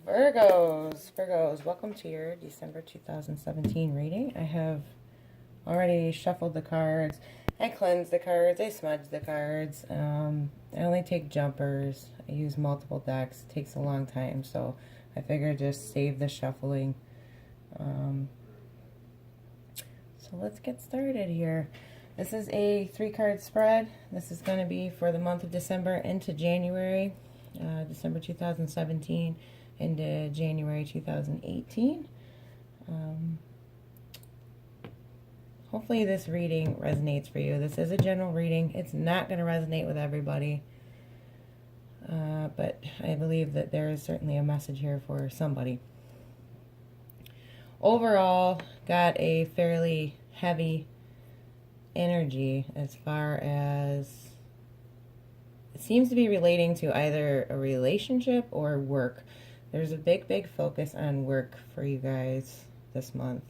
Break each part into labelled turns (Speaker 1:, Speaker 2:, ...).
Speaker 1: Virgos, welcome to your December 2017 reading. I have already shuffled the cards. I cleansed the cards. I smudged the cards. I only take jumpers. I use multiple decks. It takes a long time, so I figured just save the shuffling. So let's get started here. This is a 3-card spread. This is going to be for the month of December into January, December 2017 into January 2018. Hopefully this reading resonates for you. This is a general reading. It's not going to resonate with everybody, but I believe that there is certainly a message here for somebody. Overall, got a fairly heavy energy as far as it seems to be relating to either a relationship or work. There's a big focus on work for you guys this month.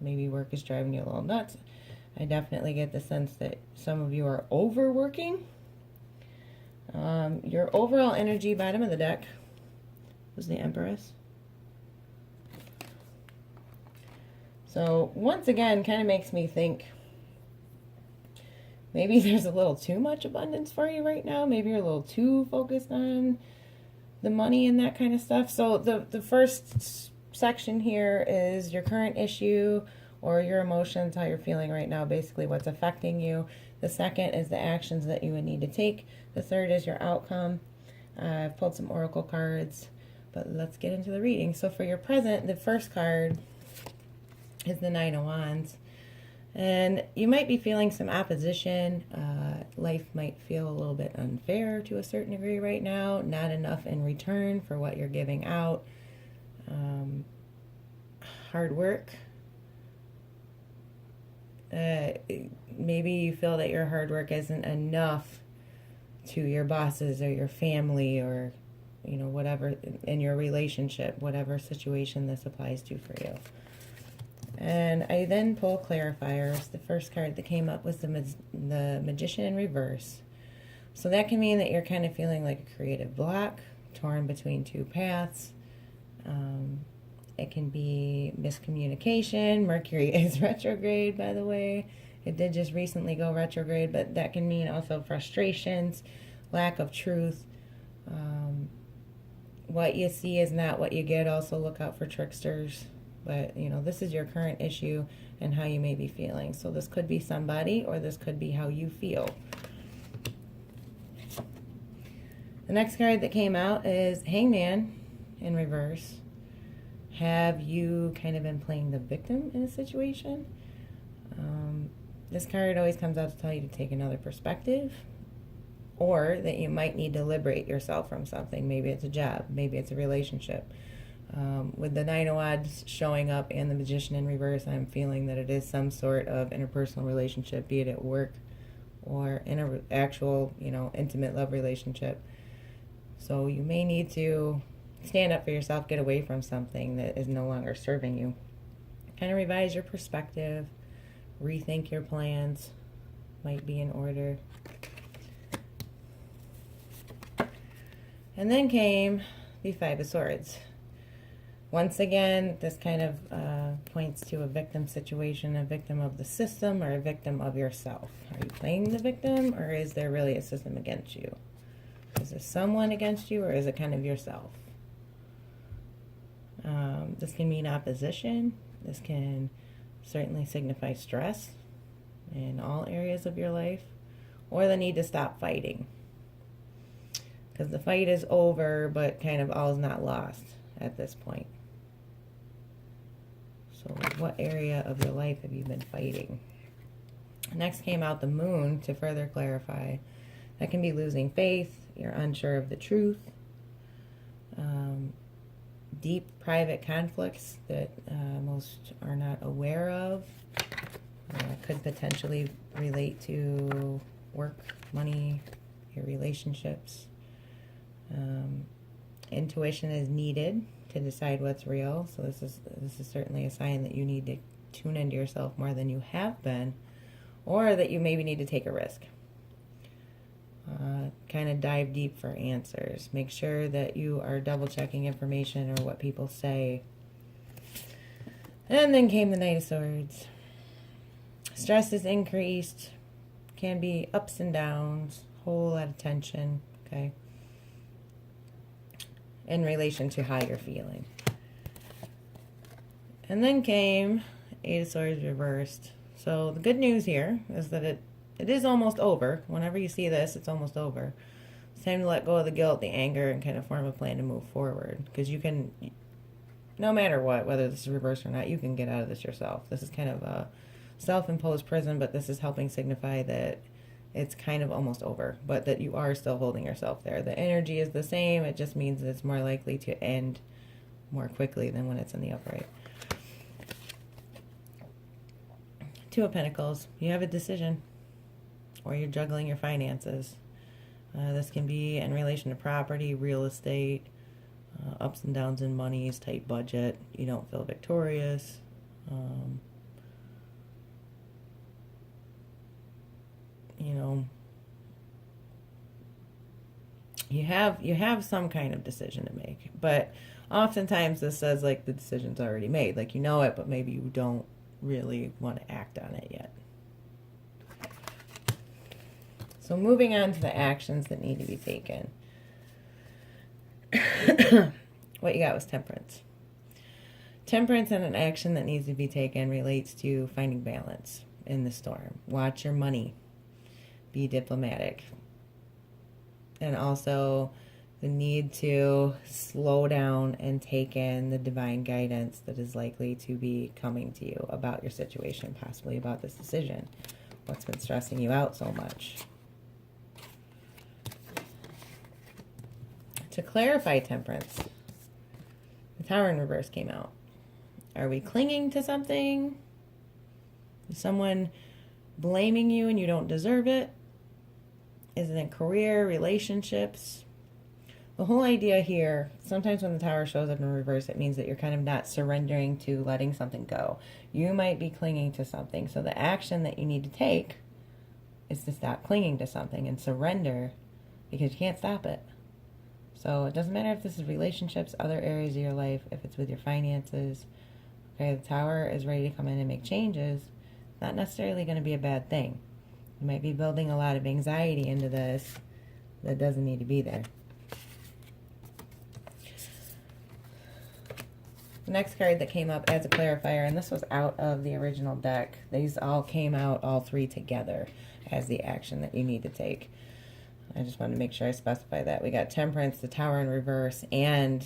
Speaker 1: Maybe work is driving you a little nuts. I definitely get the sense that some of you are overworking. Your overall energy, bottom of the deck, was the Empress. So once again, kind of makes me think maybe there's a little too much abundance for you right now. Maybe you're a little too focused on the money and that kind of stuff. So the first section here is your current issue or your emotions, how you're feeling right now, basically what's affecting you. The second is the actions that you would need to take. The third is your outcome. I've pulled some oracle cards, but let's get into the reading. So for your present, the first card is the Nine of Wands. And you might be feeling some opposition. Life might feel a little bit unfair to a certain degree right now. Not enough in return for what you're giving out. Hard work. Maybe you feel that your hard work isn't enough to your bosses or your family or, you know, whatever in your relationship, whatever situation this applies to for you. And I then pull clarifiers. The first card that came up was the Magician in reverse. So that can mean that you're kind of feeling like a creative block, torn between two paths. It can be miscommunication. Mercury is retrograde, by the way. It did just recently go retrograde, but that can mean also frustrations, lack of truth. What you see is not what you get. Also look out for tricksters. But, you know, this is your current issue and how you may be feeling. So this could be somebody or this could be how you feel. The next card that came out is Hangman in reverse. Have you kind of been playing the victim in a situation? This card always comes out to tell you to take another perspective or that you might need to liberate yourself from something. Maybe it's a job. Maybe it's a relationship. With the Nine of Wands showing up and the Magician in reverse, I'm feeling that it is some sort of interpersonal relationship, be it at work or in an actual, you know, intimate love relationship. So you may need to stand up for yourself, get away from something that is no longer serving you. Kind of revise your perspective, rethink your plans, might be in order. And then came the Five of Swords. Once again, this kind of points to a victim situation, a victim of the system or a victim of yourself. Are you playing the victim or is there really a system against you? Is there someone against you or is it kind of yourself? This can mean opposition. This can certainly signify stress in all areas of your life or the need to stop fighting. Because the fight is over, but kind of all is not lost at this point. So what area of your life have you been fighting? Next came out the Moon to further clarify. That can be losing faith, you're unsure of the truth, deep private conflicts that most are not aware of. Could potentially relate to work, money, your relationships. Intuition is needed to decide what's real. So this is certainly a sign that you need to tune into yourself more than you have been, or that you maybe need to take a risk. Kind of dive deep for answers. Make sure that you are double checking information or what people say. And then came the Knight of Swords. Stress is increased. Can be ups and downs. Whole lot of tension. Okay. In relation to how you're feeling. And then came Eight of Swords reversed. So the good news here is that it is almost over. Whenever you see this, it's almost over. It's time to let go of the guilt, the anger, and kind of form a plan to move forward. Because you can, no matter what, whether this is reversed or not, you can get out of this yourself. This is kind of a self-imposed prison, but this is helping signify that it's kind of almost over, but that you are still holding yourself there. The energy is the same. It just means that it's more likely to end more quickly than when it's in the upright. Two of Pentacles. You have a decision, or you're juggling your finances. This can be in relation to property, real estate, ups and downs in monies, tight budget. You don't feel victorious. You have some kind of decision to make, but oftentimes this says like the decision's already made, like you know it, but maybe you don't really want to act on it yet. So moving on to the actions that need to be taken. What you got was Temperance. Temperance and an action that needs to be taken relates to finding balance in the storm. Watch your money. Be diplomatic. And also the need to slow down and take in the divine guidance that is likely to be coming to you about your situation, possibly about this decision. What's been stressing you out so much? To clarify Temperance, the Tower in reverse came out. Are we clinging to something? Is someone blaming you and you don't deserve it? Is it in career, relationships? The whole idea here, sometimes when the Tower shows up in reverse, it means that you're kind of not surrendering to letting something go. You might be clinging to something. So the action that you need to take is to stop clinging to something and surrender, because you can't stop it. So it doesn't matter if this is relationships, other areas of your life, if it's with your finances. Okay, the Tower is ready to come in and make changes. It's not necessarily going to be a bad thing. You might be building a lot of anxiety into this that doesn't need to be there. The next card that came up as a clarifier, and this was out of the original deck. These all came out, all three together, as the action that you need to take. I just wanted to make sure I specify that. We got Temperance, the Tower in reverse, and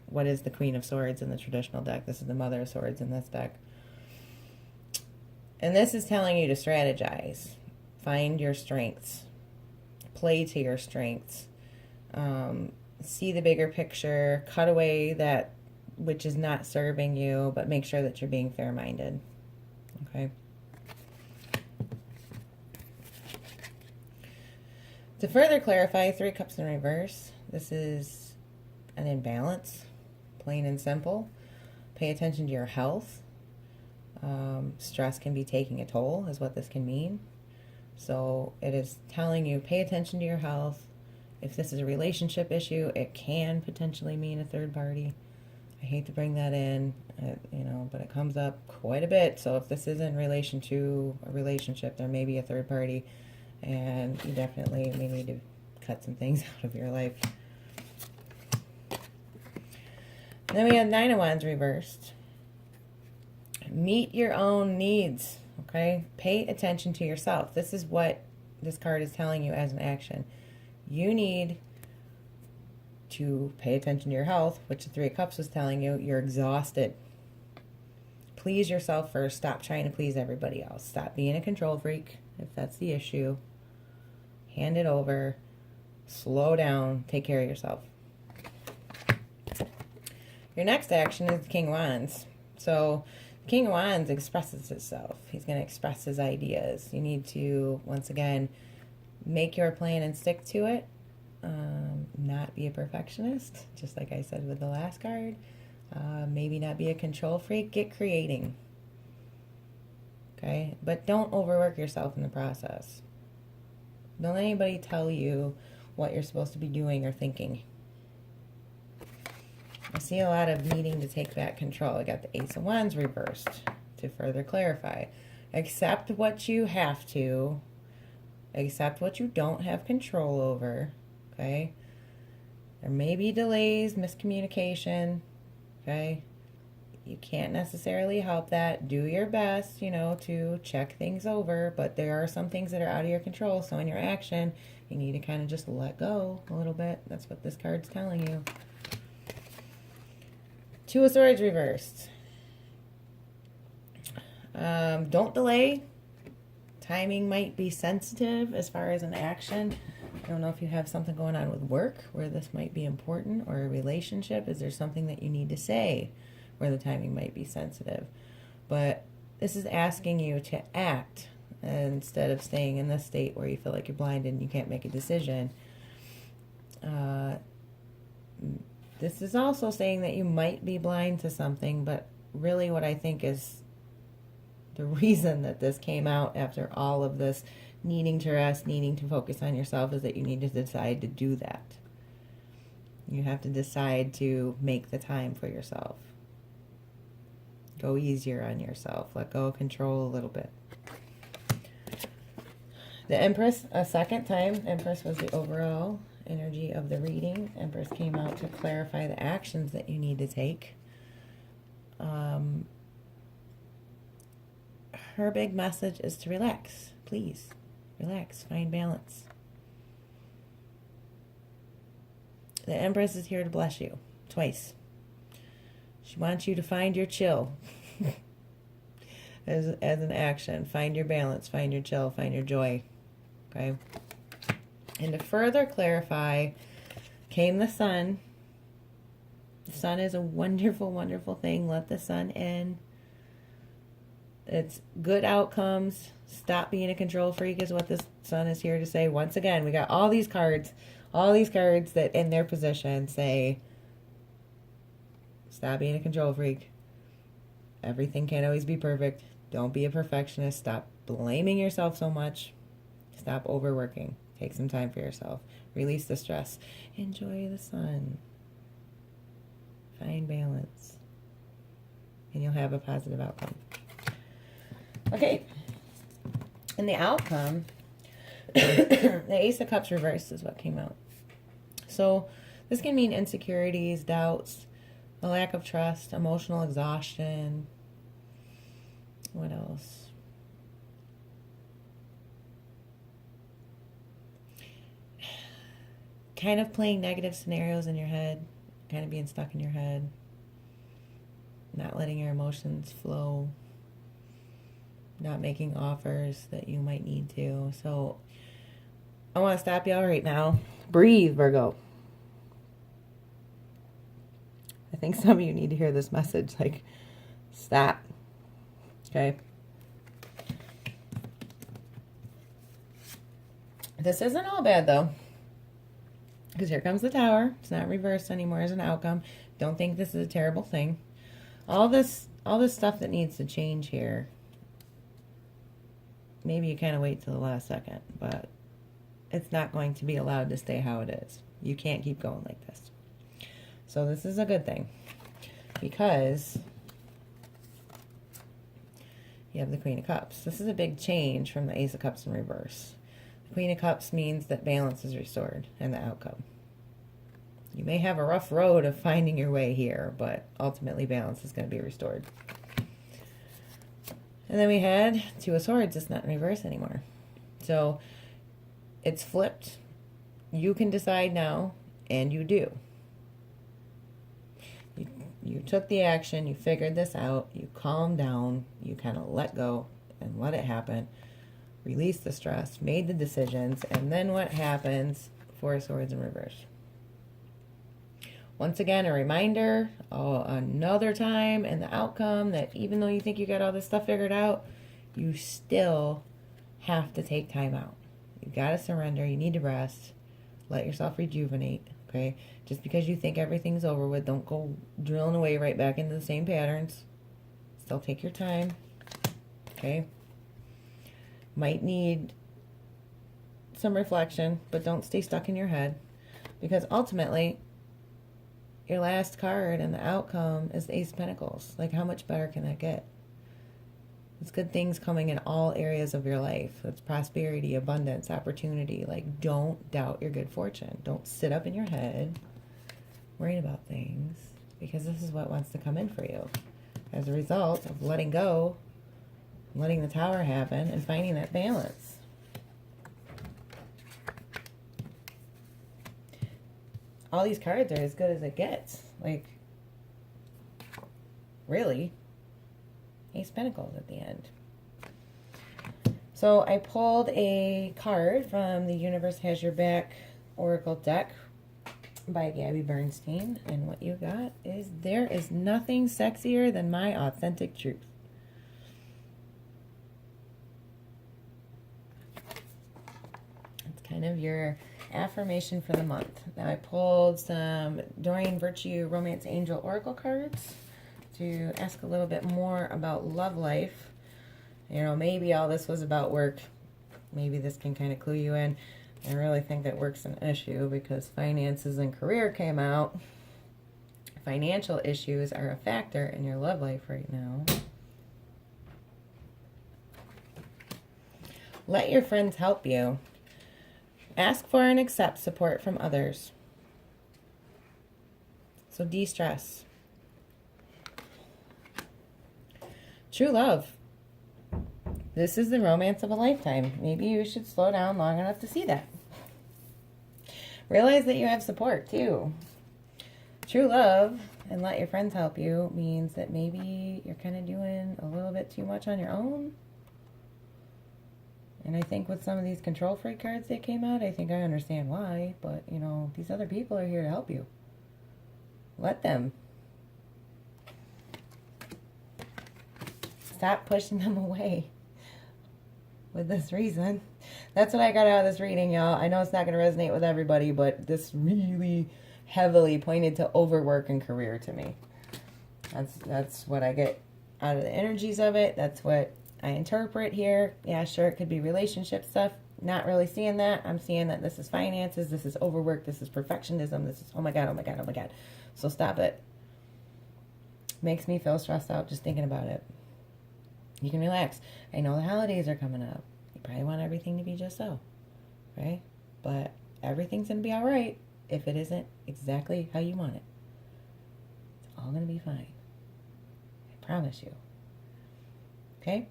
Speaker 1: what is the Queen of Swords in the traditional deck. This is the Mother of Swords in this deck. And this is telling you to strategize. Find your strengths. Play to your strengths. See the bigger picture. Cut away that which is not serving you, but make sure that you're being fair-minded. Okay? To further clarify, Three Cups in reverse. This is an imbalance, plain and simple. Pay attention to your health. Stress can be taking a toll, is what this can mean. So it is telling you, pay attention to your health. If this is a relationship issue, it can potentially mean a third party. I hate to bring that in, but it comes up quite a bit. So if this is in relation to a relationship, there may be a third party, and you definitely may need to cut some things out of your life. Then we have Nine of Wands reversed. Meet your own needs, okay? Pay attention to yourself. This is what this card is telling you as an action. You need to pay attention to your health, which the Three of Cups was telling you. You're exhausted. Please yourself first. Stop trying to please everybody else. Stop being a control freak, if that's the issue. Hand it over. Slow down. Take care of yourself. Your next action is the King of Wands. So the King of Wands expresses himself. He's going to express his ideas. You need to, once again, make your plan and stick to it. Not be a perfectionist, just like I said with the last card. Maybe not be a control freak. Get creating. Okay? But don't overwork yourself in the process. Don't let anybody tell you what you're supposed to be doing or thinking. I see a lot of needing to take back control. I got the Ace of Wands reversed to further clarify. Accept what you have to. Accept what you don't have control over. Okay? There may be delays, miscommunication. Okay? You can't necessarily help that. Do your best, to check things over. But there are some things that are out of your control. So in your action, you need to kind of just let go a little bit. That's what this card's telling you. Two of Swords reversed. Don't delay. Timing might be sensitive as far as an action. I don't know if you have something going on with work where this might be important, or a relationship. Is there something that you need to say where the timing might be sensitive? But this is asking you to act instead of staying in this state where you feel like you're blinded and you can't make a decision. This is also saying that you might be blind to something, but really what I think is the reason that this came out after all of this needing to rest, needing to focus on yourself, is that you need to decide to do that. You have to decide to make the time for yourself. Go easier on yourself. Let go of control a little bit. The Empress, a second time. Empress was the overall energy of the reading. Empress came out to clarify the actions that you need to take. Her big message is to relax. Please, relax. Find balance. The Empress is here to bless you twice. She wants you to find your chill as an action. Find your balance. Find your chill. Find your joy. Okay? And to further clarify, came the Sun. The Sun is a wonderful, wonderful thing. Let the Sun in. It's good outcomes. Stop being a control freak is what this Sun is here to say. Once again, we got all these cards that in their position say, stop being a control freak. Everything can't always be perfect. Don't be a perfectionist. Stop blaming yourself so much. Stop overworking. Take some time for yourself. Release the stress. Enjoy the Sun. Find balance. And you'll have a positive outcome. Okay. And the outcome, the Ace of Cups reversed is what came out. So this can mean insecurities, doubts, a lack of trust, emotional exhaustion. What else? Kind of playing negative scenarios in your head, kind of being stuck in your head, not letting your emotions flow, not making offers that you might need to. So I want to stop y'all right now. Breathe, Virgo. I think some of you need to hear this message. Like, stop. Okay? This isn't all bad, though. Because here comes the Tower. It's not reversed anymore as an outcome. Don't think this is a terrible thing. All this stuff that needs to change here, maybe you kind of wait till the last second, but it's not going to be allowed to stay how it is. You can't keep going like this. So this is a good thing, because you have the Queen of Cups. This is a big change from the Ace of Cups in reverse. The Queen of Cups means that balance is restored in the outcome. You may have a rough road of finding your way here, but ultimately balance is going to be restored. And then we had Two of Swords. It's not in reverse anymore. So it's flipped. You can decide now, and you do. You took the action. You figured this out. You calmed down. You kind of let go and let it happen. Release the stress. Made the decisions. And then what happens? Four of Swords in reverse. Once again, a reminder, another time in the outcome, that even though you think you got all this stuff figured out, you still have to take time out. You got to surrender. You need to rest. Let yourself rejuvenate, okay? Just because you think everything's over with, don't go drilling away right back into the same patterns. Still take your time, okay? Might need some reflection, but don't stay stuck in your head, because ultimately your last card and the outcome is the Ace of Pentacles. Like, how much better can that get? It's good things coming in all areas of your life. It's prosperity, abundance, opportunity. Like, don't doubt your good fortune. Don't sit up in your head worrying about things, because this is what wants to come in for you as a result of letting go, letting the Tower happen, and finding that balance. All these cards are as good as it gets. Like, really. Ace of Pentacles at the end. So I pulled a card from the Universe Has Your Back Oracle deck by Gabby Bernstein. And what you got is, there is nothing sexier than my authentic truth. It's kind of your affirmation for the month. Now I pulled some Doreen Virtue Romance Angel Oracle cards to ask a little bit more about love life. You know, maybe all this was about work. Maybe this can kind of clue you in. I really think that work's an issue, because finances and career came out. Financial issues are a factor in your love life right now. Let your friends help you. Ask for and accept support from others. So de-stress. True love. This is the romance of a lifetime. Maybe you should slow down long enough to see that. Realize that you have support too. True love and let your friends help you means that maybe you're kind of doing a little bit too much on your own. And I think with some of these control freak cards that came out, I think I understand why. But, you know, these other people are here to help you. Let them. Stop pushing them away with this reason. That's what I got out of this reading, y'all. I know it's not going to resonate with everybody, but this really heavily pointed to overwork and career to me. That's what I get out of the energies of it. That's what I interpret here. Yeah, sure, it could be relationship stuff. Not really seeing that. I'm seeing that this is finances, this is overwork, this is perfectionism, this is, oh my God, oh my God, oh my God. So stop it. Makes me feel stressed out just thinking about it. You can relax. I know the holidays are coming up. You probably want everything to be just so, right? But everything's going to be all right if it isn't exactly how you want it. It's all going to be fine. I promise you. Okay?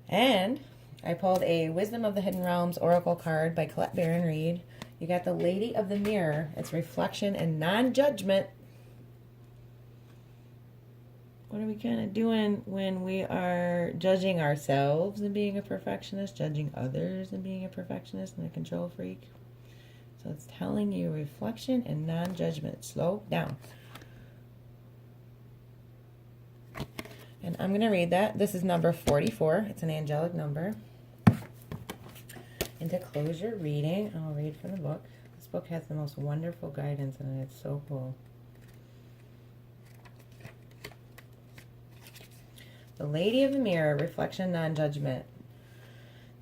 Speaker 1: And I pulled a Wisdom of the Hidden Realms Oracle card by Colette Baron Reed. You got the Lady of the Mirror. It's reflection and non-judgment. What are we kind of doing when we are judging ourselves and being a perfectionist, judging others and being a perfectionist and a control freak? So it's telling you reflection and non-judgment. Slow down. And I'm going to read that. This is number 44. It's an angelic number. And to close your reading, I'll read from the book. This book has the most wonderful guidance in it. It's so cool. The Lady of the Mirror, reflection, non-judgment.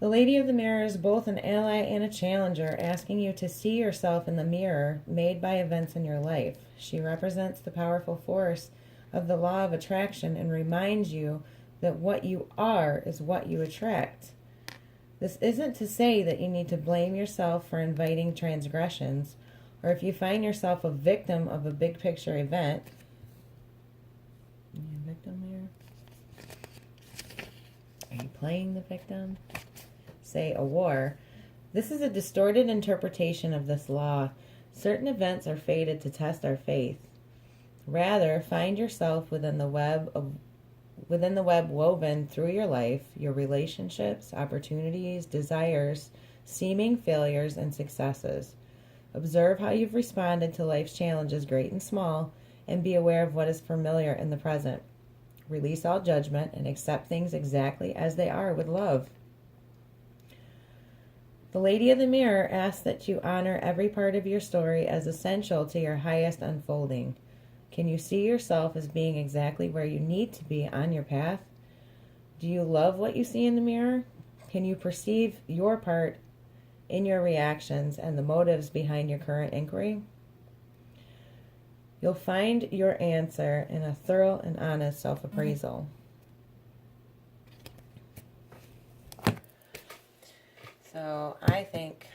Speaker 1: The Lady of the Mirror is both an ally and a challenger, asking you to see yourself in the mirror made by events in your life. She represents the powerful force of the law of attraction and reminds you that what you are is what you attract. This isn't to say that you need to blame yourself for inviting transgressions, or if you find yourself a victim of a big picture event. Victim here? Are you playing the victim? Say a war. This is a distorted interpretation of this law. Certain events are fated to test our faith. Rather, find yourself within the web woven through your life, your relationships, opportunities, desires, seeming failures, and successes. Observe how you've responded to life's challenges, great and small, and be aware of what is familiar in the present. Release all judgment and accept things exactly as they are with love. The Lady of the Mirror asks that you honor every part of your story as essential to your highest unfolding. Can you see yourself as being exactly where you need to be on your path? Do you love what you see in the mirror? Can you perceive your part in your reactions and the motives behind your current inquiry, you'll find your answer in a thorough and honest self-appraisal. So I think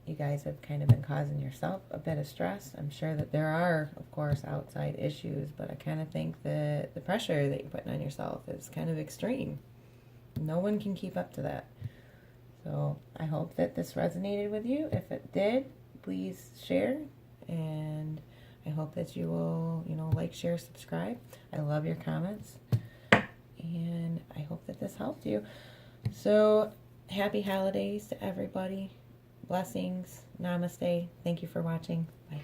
Speaker 1: you guys have kind of been causing yourself a bit of stress. I'm sure that there are, of course, outside issues, but I kind of think that the pressure that you're putting on yourself is kind of extreme. No one can keep up to that. So I hope that this resonated with you. If it did, please share, and I hope that you will, like, share, subscribe. I love your comments, and I hope that this helped you. So happy holidays to everybody. Blessings. Namaste. Thank you for watching. Bye.